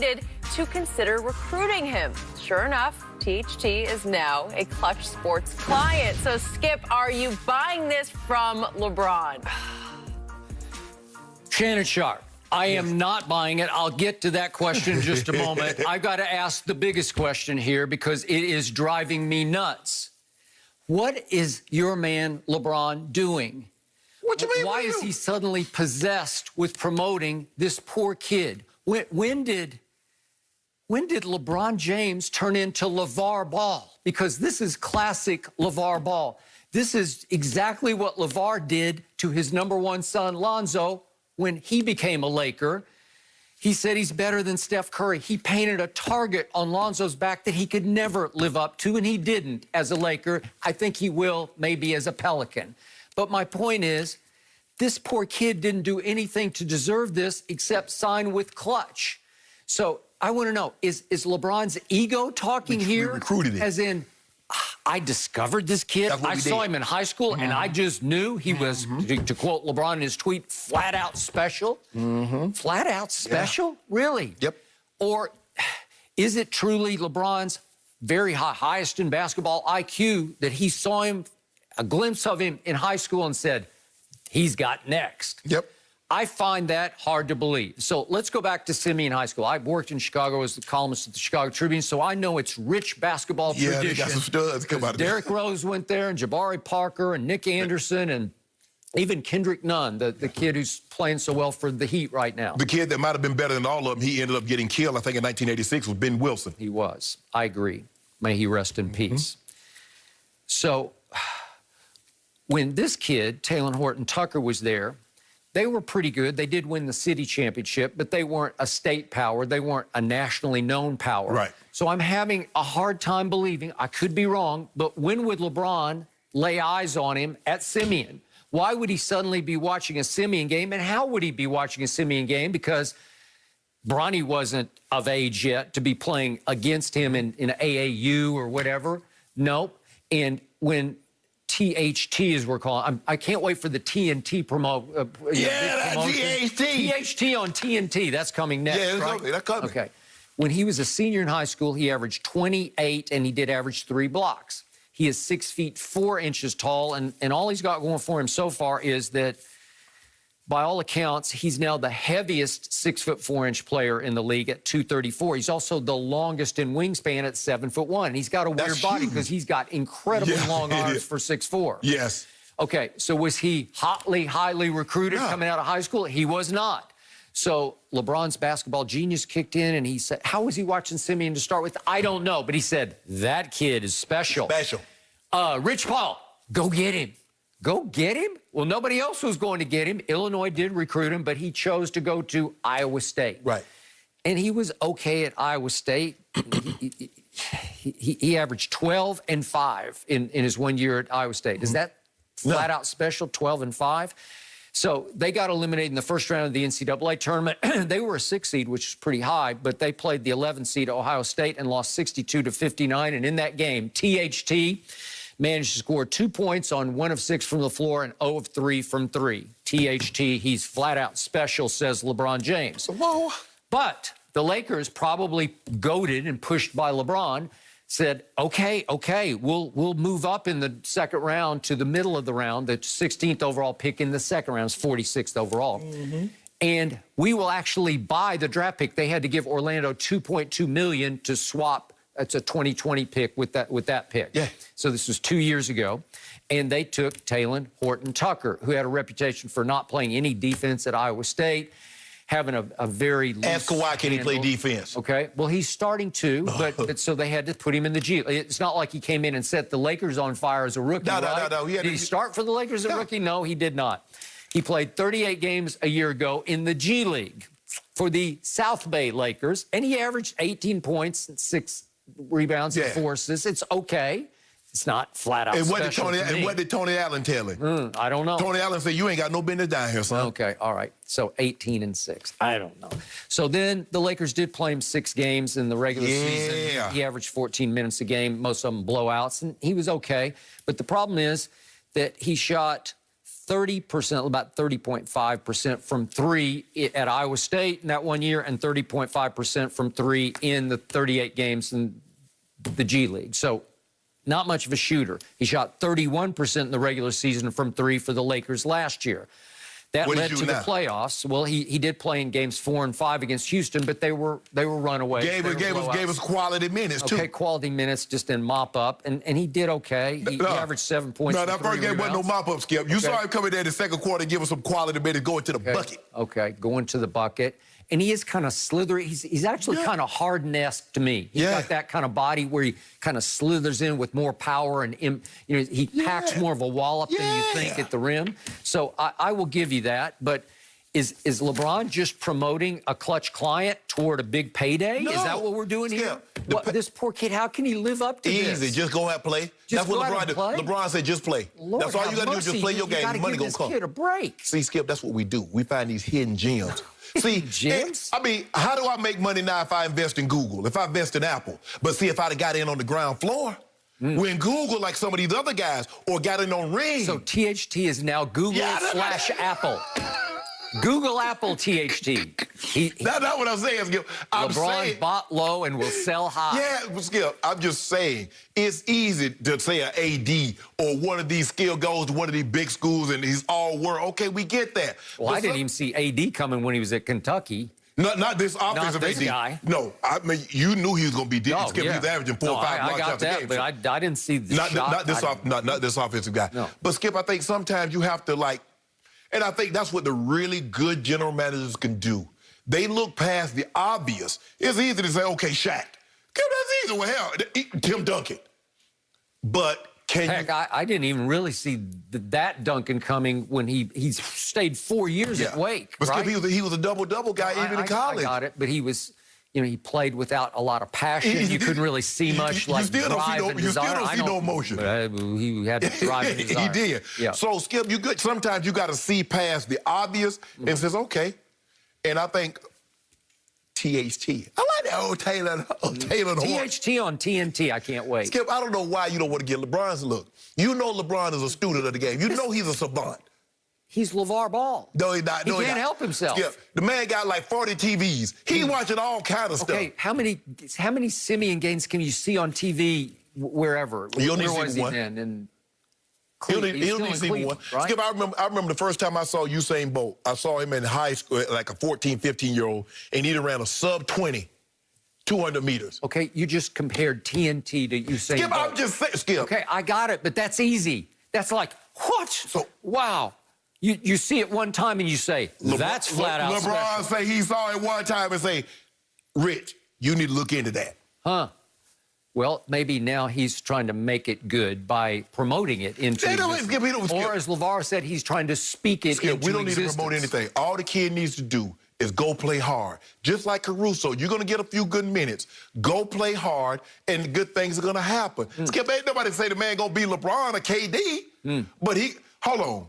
to consider recruiting him. Sure enough, THT is now a Clutch Sports client. So, Skip, are you buying this from LeBron? Shannon Sharp, I am not buying it. I'll get to that question in just a moment. I've got to ask the biggest question here because it is driving me nuts. What is your man LeBron doing? What you mean? Why is he suddenly possessed with promoting this poor kid? When did LeBron James turn into LeVar Ball? Because this is classic LeVar Ball. This is exactly what LeVar did to his #1 son, Lonzo, when he became a Laker. He said he's better than Steph Curry. He painted a target on Lonzo's back that he could never live up to, and he didn't as a Laker. I think he will maybe as a Pelican. But my point is, this poor kid didn't do anything to deserve this except sign with Clutch. So I want to know, is LeBron's ego talking here? Recruited him. As in, I discovered this kid. I saw him in high school, and I just knew he was, to quote LeBron in his tweet, flat out special. Flat out special? Really? Yep. Or is it truly LeBron's very highest in basketball IQ that he saw him, a glimpse of him in high school and said, he's got next? Yep. I find that hard to believe. So let's go back to Simeon High School. I worked in Chicago as the columnist at the Chicago Tribune, so I know it's rich basketball tradition. Yeah, they got some studs come out of there. Derrick Rose went there, and Jabari Parker, and Nick Anderson, and even Kendrick Nunn, the kid who's playing so well for the Heat right now. The kid that might have been better than all of them, he ended up getting killed, I think, in 1986, was Ben Wilson. He was. I agree. May he rest in peace. So when this kid, Talen Horton-Tucker, was there, they were pretty good. They did win the city championship, but they weren't a state power. They weren't a nationally known power. Right. So I'm having a hard time believing, I could be wrong, but when would LeBron lay eyes on him at Simeon? Why would he suddenly be watching a Simeon game? And how would he be watching a Simeon game? Because Bronny wasn't of age yet to be playing against him in AAU or whatever. Nope. And when THT, as we're calling, I can't wait for the TNT promo. THT. THT on TNT. That's coming next, yeah, right? Okay, that's coming. Okay. When he was a senior in high school, he averaged 28, and he did average 3 blocks. He is 6 feet 4 inches tall, and all he's got going for him so far is that, by all accounts, he's now the heaviest 6'4" player in the league at 234. He's also the longest in wingspan at 7'1". He's got a weird body because he's got incredibly long arms for 6'4". Yes. Okay, so was he highly recruited coming out of high school? He was not. So LeBron's basketball genius kicked in, and he said, how was he watching Simeon to start with? I don't know, but he said, that kid is special. Special. Rich Paul, go get him. Go get him? Well, nobody else was going to get him. Illinois did recruit him, but he chose to go to Iowa State. Right. And he was okay at Iowa State. he averaged 12 and 5 in his 1 year at Iowa State. Is that flat out special, 12 and 5? So they got eliminated in the first round of the NCAA tournament. They were a 6 seed, which is pretty high, but they played the 11 seed Ohio State and lost 62-59. And in that game, THT managed to score 2 points on 1 of 6 from the floor and 0 of 3 from 3. THT, he's flat out special, says LeBron James. Whoa. But the Lakers, probably goaded and pushed by LeBron, said, okay, we'll move up in the second round to the middle of the round. The 16th overall pick in the second round is 46th overall. And we will actually buy the draft pick. They had to give Orlando $2.2 million to swap. It's a 2020 pick with that pick. Yeah. So this was 2 years ago. And they took Talen Horton-Tucker, who had a reputation for not playing any defense at Iowa State, having a very loose Ask Kawhi, can he play defense? Okay. Well, he's starting to, but so they had to put him in the G. It's not like he came in and set the Lakers on fire as a rookie, right? No. Did he start for the Lakers as a rookie? No, he did not. He played 38 games a year ago in the G League for the South Bay Lakers, and he averaged 18 points and 6 rebounds and 4 assists. It's okay. It's not flat out special. And what did Tony Allen tell him? I don't know. Tony Allen said, you ain't got no business down here, son. Okay, all right. So 18 and 6. I don't know. So then the Lakers did play him 6 games in the regular season. He averaged 14 minutes a game, most of them blowouts, and he was okay. But the problem is that he shot 30%, about 30.5% from three at Iowa State in that 1 year, and 30.5% from three in the 38 games in the G League. So not much of a shooter. He shot 31% in the regular season from three for the Lakers last year. That led to the playoffs. Well, he did play in games 4 and 5 against Houston, but they were runaways. Gave us quality minutes, too. Okay, quality minutes, just didn't mop up, and he did okay. He averaged 7 points. No, that first game wasn't no mop-up, Skip. You saw him coming there in the second quarter and give us some quality minutes going to the bucket. Okay, going to the bucket. And he is kind of slithery. He's actually kind of Harden-esque to me. He's got that kind of body where he kind of slithers in with more power, and he packs more of a wallop than you think at the rim. So I will give you that. But is LeBron just promoting a clutch client toward a big payday? No. Is that what we're doing here? This poor kid, how can he live up to this? Easy, just go out and play. That's what LeBron did. LeBron said, just play. Lord, that's all you got to do is just play your game. The money gonna come. Kid a break. See, Skip, that's what we do. We find these hidden gems. See, James? I mean, how do I make money now if I invest in Google, if I invest in Apple? But see, if I'd have got in on the ground floor, when Google, like some of these other guys, or got in on Ring. So THT is now Google / Apple. Google, Apple, THT. That's not what I'm saying, Skip. LeBron bought low and will sell high. Yeah, Skip, I'm just saying, it's easy to say an AD or one of these skill goes to one of these big schools and he's all world. Okay, we get that. Well, I didn't even see AD coming when he was at Kentucky. Not this offensive AD. Guy. No, I mean, you knew he was going to be different. Skip, he was averaging 4 or 5 blocks out the game. But I didn't see the shot. Not this offensive guy. No. But, Skip, I think sometimes you have to, and I think that's what the really good general managers can do. They look past the obvious. It's easy to say, okay, Shaq. That's easy. Well, hell, Tim Duncan. But I didn't even really see that Duncan coming when he stayed 4 years at Wake. But Skip, he was a double-double guy even in college. I got it, but he was... he played without a lot of passion. You couldn't really see much drive and desire. You still don't see no emotion. But he had to drive and desire. He did. Yeah. So, Skip, sometimes you got to see past the obvious and says, okay. And I think THT. I like that old Talen Horton. THT on TNT. I can't wait. Skip, I don't know why you don't want to get LeBron's look. You know LeBron is a student of the game. You know he's a savant. He's LeVar Ball. No, he's not. He can't help himself. Skip, the man got like 40 TVs. He's watching all kind of stuff. Okay, how many Simeon games can you see on TV wherever? You only Where was see he one. then? He only see one. Right? Skip, I remember the first time I saw Usain Bolt. I saw him in high school, like a 14, 15-year-old, and he ran a sub-20, 200 meters. Okay, you just compared TNT to Usain Skip, Bolt. I'm just saying, Skip. Okay, I got it, but that's easy. That's like, what? So, wow. You see it one time and you say, that's flat out LeBron special. say he saw it one time and say, Rich, you need to look into that. Huh. Well, maybe now he's trying to make it good by promoting it into existence. Or as LeVar said, he's trying to speak it into existence. We don't need to promote anything. All the kid needs to do is go play hard. Just like Caruso, you're going to get a few good minutes. Go play hard, and good things are going to happen. Skip, ain't nobody say the man going to be LeBron or KD. But hold on.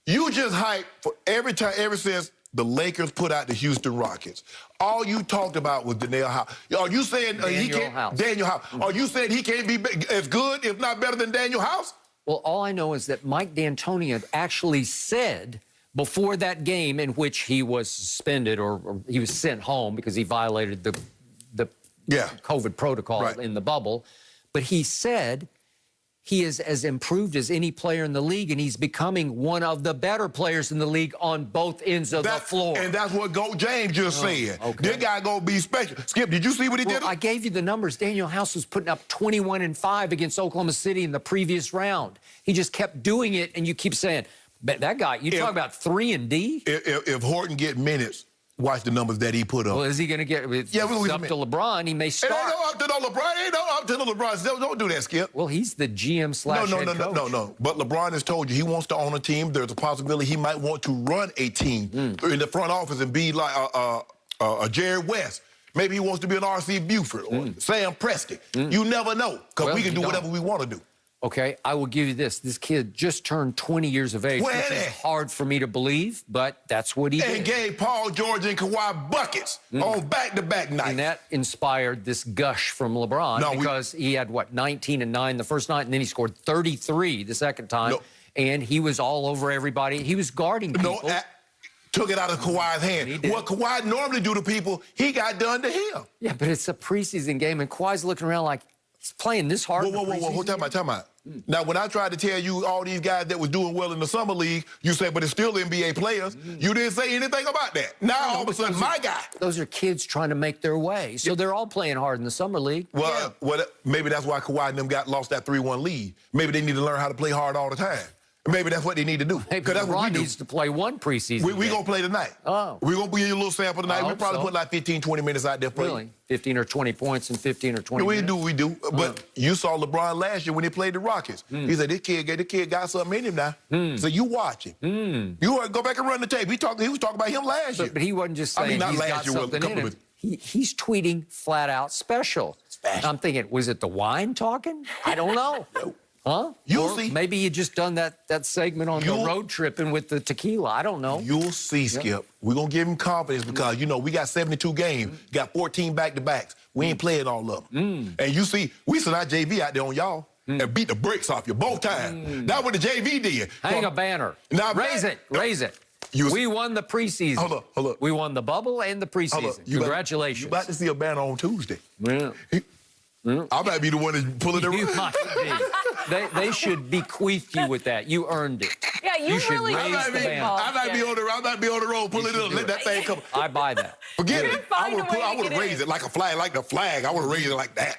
You just hyped for ever since the Lakers put out the Houston Rockets. All you talked about was Daniel House. Are you saying Daniel House? Are you saying he can't be as good, if not better than Daniel House? Well, all I know is that Mike D'Antoni had actually said before that game in which he was suspended or he was sent home because he violated the COVID protocol in the bubble, but he said he is as improved as any player in the league, and he's becoming one of the better players in the league on both ends of the floor. And that's what James just said. Okay. This guy gonna be special. Skip, did you see what he did? I gave you the numbers. Daniel House was putting up 21 and 5 against Oklahoma City in the previous round. He just kept doing it, and you keep saying, but that guy, you talk about 3 and D? If Horton get minutes, watch the numbers that he put up. Well, is he going to get up to LeBron? He may start. It ain't no up to no LeBron. It ain't no up to no LeBron. Don't do that, Skip. Well, he's the GM / head coach. No. But LeBron has told you he wants to own a team. There's a possibility he might want to run a team in the front office and be like a Jared West. Maybe he wants to be an R.C. Buford or Sam Preston. You never know, because we can do whatever we want to do. Okay, I will give you this. This kid just turned 20 years of age, which is hard for me to believe, but that's what he did. And gave Paul George and Kawhi buckets on back-to-back nights. And that inspired this gush from LeBron because he had, 19 and 9 the first night, and then he scored 33 the second time. and he was all over everybody. He was guarding people. Took it out of Kawhi's hand. What Kawhi normally do to people, he got done to him. Yeah, but it's a preseason game, and Kawhi's looking around like he's playing this hard. Whoa, time out. Now, when I tried to tell you all these guys that was doing well in the summer league, you said, but it's still NBA players. You didn't say anything about that. Now, all of a sudden, my guy. Those are kids trying to make their way. So they're all playing hard in the summer league. Well, maybe that's why Kawhi and them lost that 3-1 lead. Maybe they need to learn how to play hard all the time. Maybe that's what they need to do. Maybe LeBron needs to play one preseason game. We're going to play tonight. Oh. We're going to be in a little sample tonight. We'll probably put like 15, 20 minutes out there for you. Really? 15 or 20 points in 15 or 20 minutes? We do. But you saw LeBron last year when he played the Rockets. He said, this kid got something in him now. So you watch him. You go back and run the tape. He was talking about him last year. But he wasn't just saying not he's last got year, something in him. He's tweeting flat out special. I'm thinking, was it the wine talking? I don't know. Huh? You'll see. Maybe you just done that segment on the road tripping with the tequila. I don't know. You'll see, Skip. We're going to give him confidence because, we got 72 games, got 14 back-to-backs. We ain't playing all of them. And you see, we sent our JV out there on y'all and beat the brakes off you both times. That's what the JV did. Hang a banner. Now, raise it. We won the preseason. Hold up. We won the bubble and the preseason. Congratulations. You about to see a banner on Tuesday. Yeah. I might be the one that's pulling it. You might be. They should bequeath you with that. You earned it. Yeah, you should really raise the banner. I might be on the road, pulling it up, let that thing come. I buy that. Forget it. I would Find a way to raise get it like a flag, like the flag. I would raise it like that.